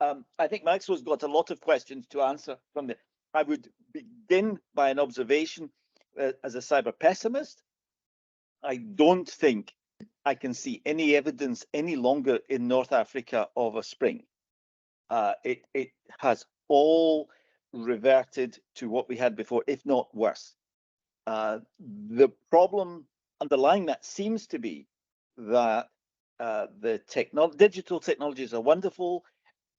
I think Maxwell's got a lot of questions to answer from I would begin by an observation as a cyber pessimist. I don't think I can see any evidence any longer in North Africa of a spring. It has all reverted to what we had before, if not worse. The problem underlying that seems to be that the digital technologies are wonderful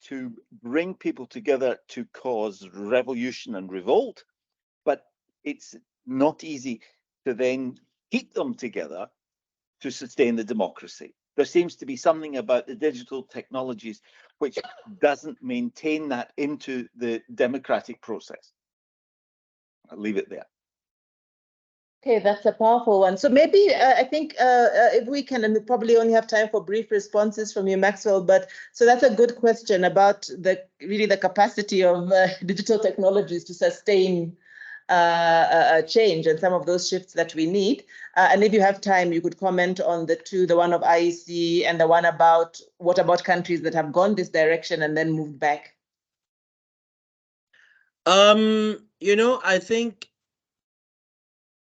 to bring people together to cause revolution and revolt, but it's not easy to then keep them together to sustain the democracy. There seems to be something about the digital technologies which doesn't maintain that into the democratic process. I'll leave it there. Okay, that's a powerful one. So maybe I think if we can, and we probably only have time for brief responses from you, Maxwell, but so that's a good question about really the capacity of digital technologies to sustain change and some of those shifts that we need. And if you have time, you could comment on the two, the one of IEC and the one about what about countries that have gone this direction and then moved back? You know, I think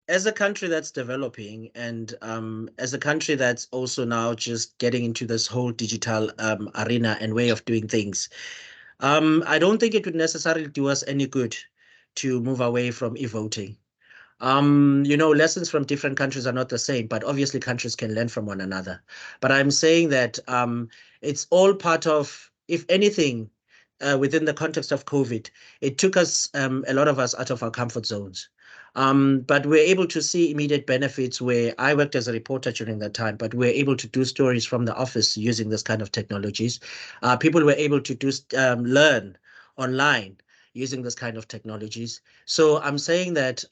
as a country that's developing and as a country that's also now just getting into this whole digital arena and way of doing things, I don't think it would necessarily do us any good to move away from e-voting. You know, lessons from different countries are not the same, but obviously countries can learn from one another. But I'm saying that it's all part of, if anything, within the context of COVID, it took us, a lot of us, out of our comfort zones. But we're able to see immediate benefits where I worked as a reporter during that time, but we're able to do stories from the office using this kind of technologies. People were able to do learn online using this kind of technologies. So I'm saying that,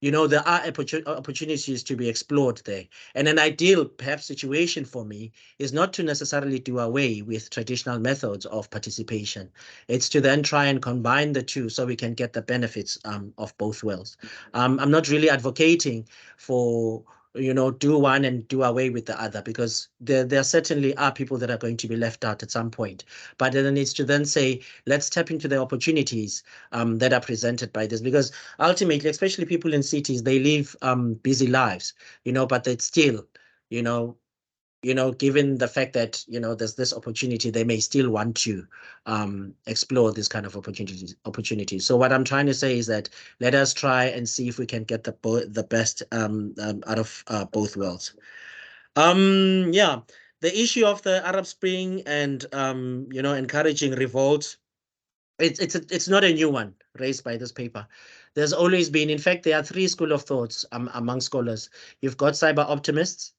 you know, there are opportunities to be explored there. And an ideal, perhaps, situation for me is not to necessarily do away with traditional methods of participation. It's to then try and combine the two so we can get the benefits of both worlds. I'm not really advocating for, you know, do one and do away with the other, because there certainly are people that are going to be left out at some point. But then it's to then say, let's tap into the opportunities that are presented by this, because ultimately, especially people in cities, they live busy lives, you know, but it's still, you know, given the fact that, you know, there's this opportunity, they may still want to explore this kind of opportunities. So what I'm trying to say is that let us try and see if we can get the best out of both worlds. Yeah, the issue of the Arab Spring and you know, encouraging revolt, it's not a new one raised by this paper. There's always been, in fact, there are three schools of thoughts among scholars. You've got cyber optimists,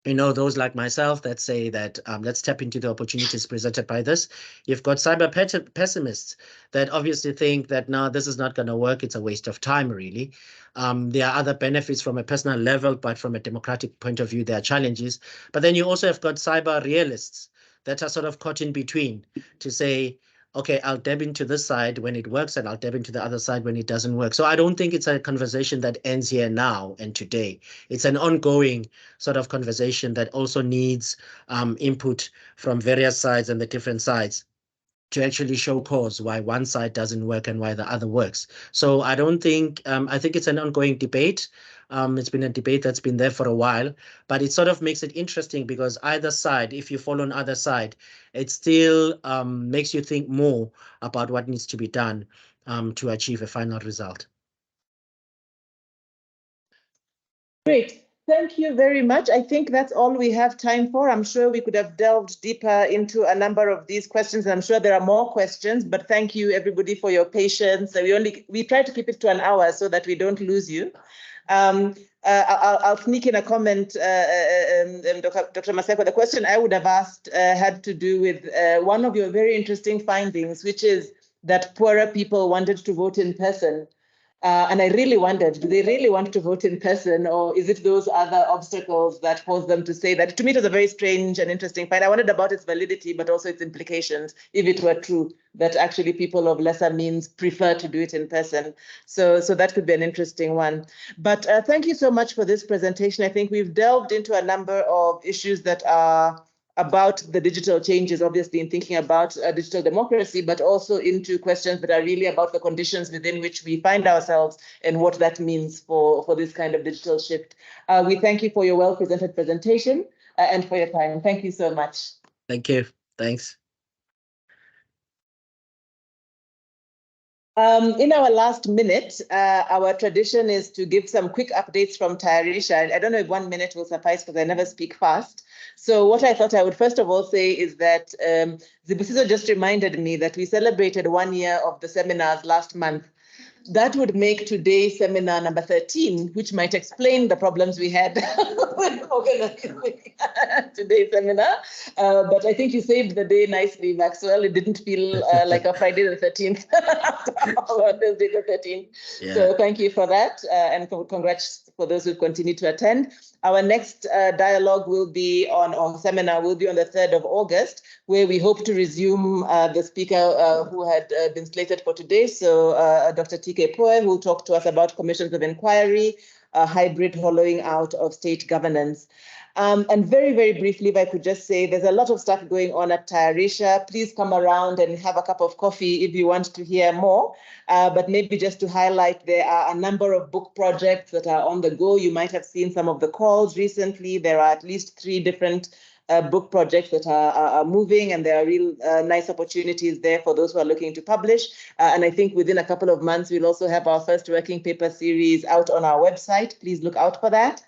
you know, those like myself that say that let's tap into the opportunities presented by this. You've got cyber pessimists that obviously think that, no, this is not going to work. It's a waste of time, really. There are other benefits from a personal level, but from a democratic point of view, there are challenges. But then you also have got cyber realists that are sort of caught in between to say, okay, I'll dab into this side when it works and I'll dab into the other side when it doesn't work. So I don't think it's a conversation that ends here now and today. It's an ongoing sort of conversation that also needs input from various sides and the different sides to actually show cause why one side doesn't work and why the other works. So I don't think, I think it's an ongoing debate. It's been a debate that's been there for a while, but it sort of makes it interesting because either side, if you fall on either side, it still makes you think more about what needs to be done to achieve a final result. Great. Thank you very much. I think that's all we have time for. I'm sure we could have delved deeper into a number of these questions. I'm sure there are more questions, but thank you everybody for your patience. We try to keep it to an hour so that we don't lose you. I'll sneak in a comment, Dr. Maseko. The question I would have asked had to do with one of your very interesting findings, which is that poorer people wanted to vote in person. And I really wondered, do they really want to vote in person, or is it those other obstacles that cause them to say that? To me, it was a very strange and interesting find. I wondered about its validity, but also its implications, if it were true, that actually people of lesser means prefer to do it in person. So that could be an interesting one. But thank you so much for this presentation. I think we've delved into a number of issues that are about the digital changes, obviously in thinking about digital democracy, but also into questions that are really about the conditions within which we find ourselves and what that means for this kind of digital shift. We thank you for your well-presented presentation and for your time. Thank you so much. Thank you. Thanks. In our last minute, our tradition is to give some quick updates from Tayarisha. I don't know if 1 minute will suffice because I never speak fast. So what I thought I would first of all say is that Zibusiso just reminded me that we celebrated 1 year of the seminars last month. That would make today's seminar number 13, which might explain the problems we had with organizing today's seminar. But I think you saved the day nicely, Maxwell. It didn't feel like a Friday the 13th or Thursday the 13th. Yeah. So thank you for that. And congrats for those who continue to attend. Our next dialogue will be or seminar will be on the 3rd of August, where we hope to resume the speaker who had been slated for today. So Dr. T.K. Poe, who will talk to us about commissions of inquiry, hybrid hollowing out of state governance. And very, very briefly, if I could just say, there's a lot of stuff going on at Tayarisha. Please come around and have a cup of coffee if you want to hear more. But maybe just to highlight, there are a number of book projects that are on the go. You might have seen some of the calls recently. There are at least 3 different book projects that are moving, and there are real nice opportunities there for those who are looking to publish. And I think within a couple of months, we'll also have our first working paper series out on our website. Please look out for that.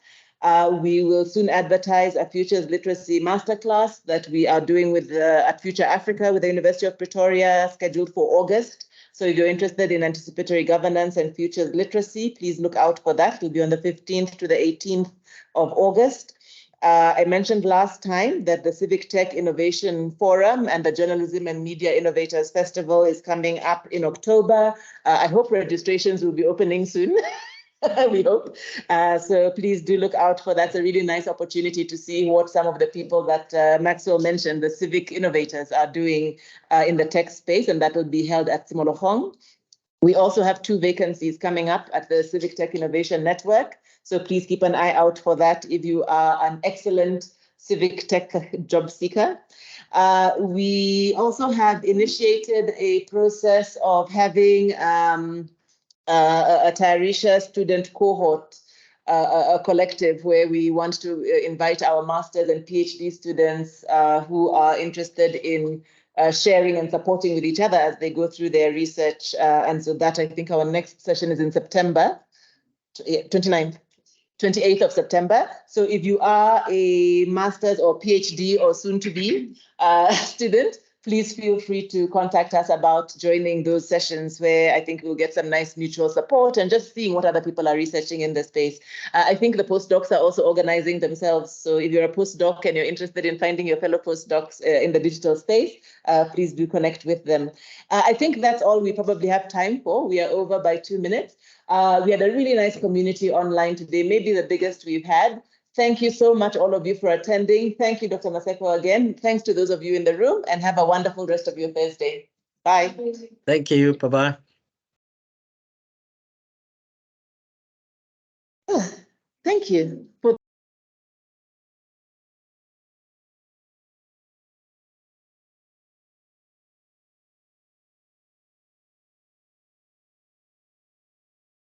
We will soon advertise a Futures Literacy Masterclass that we are doing with at Future Africa with the University of Pretoria, scheduled for August. So if you're interested in anticipatory governance and futures literacy, please look out for that. It will be on the 15th to the 18th of August. I mentioned last time that the Civic Tech Innovation Forum and the Journalism and Media Innovators Festival is coming up in October. I hope registrations will be opening soon. We hope. So please do look out for that. It's a really nice opportunity to see what some of the people that Maxwell mentioned, the civic innovators, are doing in the tech space, and that will be held at Simolochong. We also have 2 vacancies coming up at the Civic Tech Innovation Network. So please keep an eye out for that if you are an excellent civic tech job seeker. We also have initiated a process of having a Tayarisha student cohort, a collective where we want to invite our master's and PhD students who are interested in sharing and supporting with each other as they go through their research. And so that, I think our next session is in September, 28th of September. So if you are a master's or PhD or soon to be student, please feel free to contact us about joining those sessions where I think we'll get some nice mutual support and just seeing what other people are researching in the space. I think the postdocs are also organizing themselves. So if you're a postdoc and you're interested in finding your fellow postdocs in the digital space, please do connect with them. I think that's all we probably have time for. We are over by 2 minutes. We had a really nice community online today, maybe the biggest we've had. Thank you so much, all of you, for attending. Thank you, Dr. Maseko, again. Thanks to those of you in the room, and have a wonderful rest of your Thursday. Bye. Thank you. Bye-bye. Thank you.